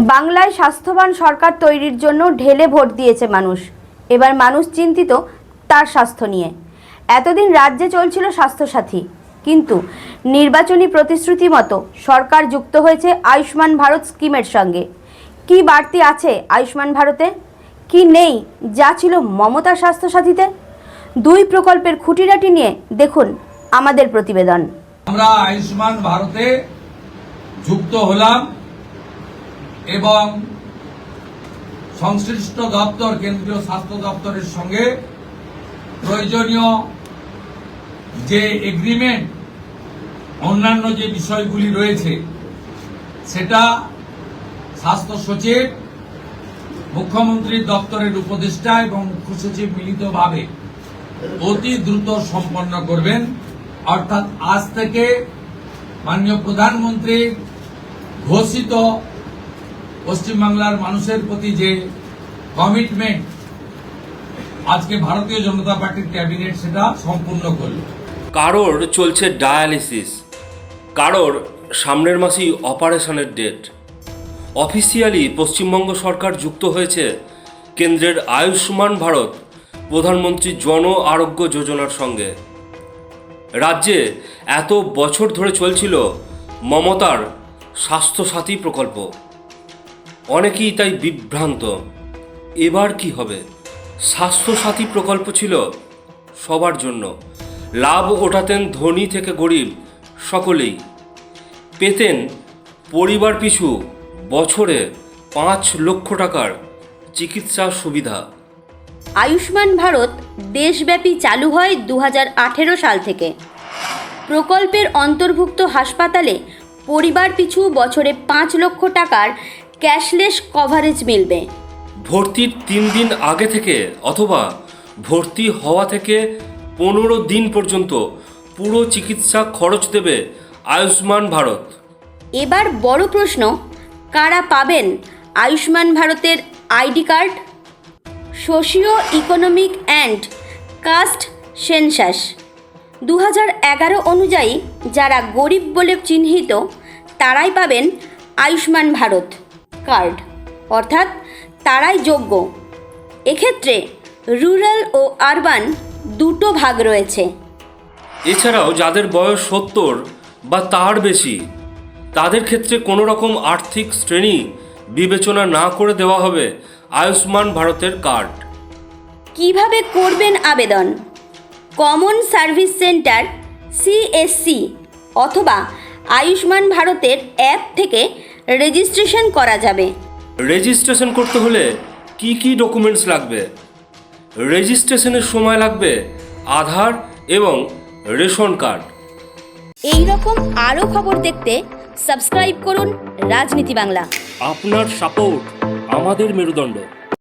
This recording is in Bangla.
বাংলায় স্বাস্থ্যবান সরকার তৈরির জন্য ঢেলে ভোট দিয়েছে মানুষ। এবার মানুষ চিন্তিত তার স্বাস্থ্য নিয়ে। এতদিন রাজ্যে চলছিল স্বাস্থ্যসাথী, কিন্তু নির্বাচনী প্রতিশ্রুতি মতো সরকার যুক্ত হয়েছে আয়ুষ্মান ভারত স্কিমের সঙ্গে। কি বাড়তি আছে আয়ুষ্মান ভারতে, কি নেই যা ছিল মমতার স্বাস্থ্যসাথীতে? দুই প্রকল্পের খুঁটিনাটি নিয়ে দেখুন আমাদের প্রতিবেদন। আমরা আয়ুষ্মান ভারতে যুক্ত হলাম এবং সংশ্লিষ্ট দপ্তর কেন্দ্রীয় স্বাস্থ্য দপ্তরের সঙ্গে প্রয়োজনীয় যে এগ্রিমেন্ট অন্যান্য যে বিষয়গুলি রয়েছে সেটা স্বাস্থ্য সচিব, মুখ্যমন্ত্রীর দপ্তরের উপদেষ্টা এবং মুখ্য সচিব মিলিতভাবে অতি দ্রুত সম্পন্ন করবেন। অর্থাৎ আজ থেকে মাননীয় প্রধানমন্ত্রীর ঘোষিত পশ্চিমবাংলার মানুষের প্রতি যে কমিটমেন্ট আজকে ভারতীয় জনতা পার্টির ক্যাবিনেট সেটা সম্পূর্ণ করল। কারোর চলছে ডায়ালিসিস, কারোর সামনের মাসেই অপারেশনের ডেট। অফিসিয়ালি পশ্চিমবঙ্গ সরকার যুক্ত হয়েছে কেন্দ্রের আয়ুষ্মান ভারত প্রধানমন্ত্রী জন আরোগ্য যোজনার সঙ্গে। রাজ্যে এত বছর ধরে চলছিল মমতার স্বাস্থ্যসাথী প্রকল্প। অনেকেই তাই বিভ্রান্ত, এবার কি হবে? স্বাস্থ্যসাথী প্রকল্প ছিল সবার জন্য, লাভ ওঠাতেন ধনী থেকে গরিব সকলেই। পেতেন পরিবার পিছু বছরে 5 লক্ষ টাকার চিকিৎসা সুবিধা। আয়ুষ্মান ভারত দেশব্যাপী চালু হয় 2018 সাল থেকে। প্রকল্পের অন্তর্ভুক্ত হাসপাতালে পরিবার পিছু বছরে 5 লক্ষ টাকার ক্যাশলেস কভারেজ মিলবে। ভর্তির 3 দিন আগে থেকে অথবা ভর্তি হওয়া থেকে 15 দিন পর্যন্ত পুরো চিকিৎসা খরচ দেবে আয়ুষ্মান ভারত। এবার বড় প্রশ্ন, কারা পাবেন আয়ুষ্মান ভারতের ID card? Socio economic and caste census 2011 অনুযায়ী যারা গরিব বলে চিহ্নিত তারাই পাবেন আয়ুষ্মান ভারত কার্ড, অর্থাৎ তারাই যোগ্য। এক্ষেত্রে রুরাল ও আরবান দুটো ভাগ রয়েছে। এছাড়াও যাদের বয়স 70 বা তার বেশি, তাদের ক্ষেত্রে কোনো রকম আর্থিক শ্রেণী বিবেচনা না করে দেওয়া হবে আয়ুষ্মান ভারতের কার্ড। কিভাবে করবেন আবেদন? কমন সার্ভিস সেন্টার CSC অথবা আয়ুষ্মান ভারতের অ্যাপ থেকে রেজিস্ট্রেশন করা যাবে। রেজিস্ট্রেশন করতে হলে কি কি ডকুমেন্টস লাগবে? রেজিস্ট্রেশনের সময় লাগবে আধার এবং রেশন কার্ড। এই রকম আরও খবর দেখতে সাবস্ক্রাইব করুন রাজনীতি বাংলা। আপনার সাপোর্ট আমাদের মেরুদণ্ড।